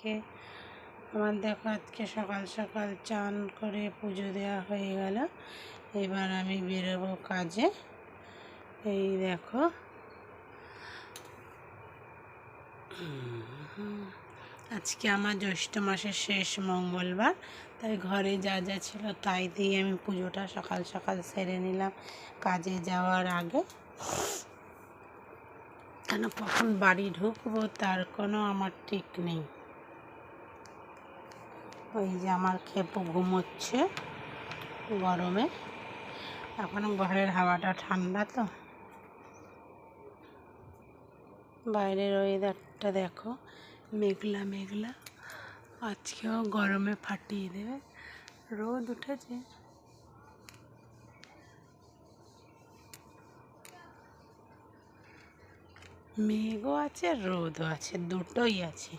সবাইকে। আমার দেখো আজকে সকাল সকাল চান করে পুজো দেওয়া হয়ে গেল। এবার আমি বেরোবো কাজে। এই দেখো আজকে আমার জ্যৈষ্ঠ মাসের শেষ মঙ্গলবার, তাই ঘরে যা যা ছিল তাই দিয়ে আমি পুজোটা সকাল সকাল সেরে নিলাম কাজে যাওয়ার আগে। কেন কখন বাড়ি ঢুকবো তার কোনো আমার ঠিক নেই। ওই যে আমার খেপু ঘুমোচ্ছে গরমে, এখনো ঘরের হাওয়াটা ঠান্ডা তো। বাইরের ওয়েদারটা দেখো, মেঘলা মেঘলা, আজকেও গরমে ফাটিয়ে দেবে। রোদ উঠেছে, মেঘও আছে রোদও আছে, দুটোই আছে।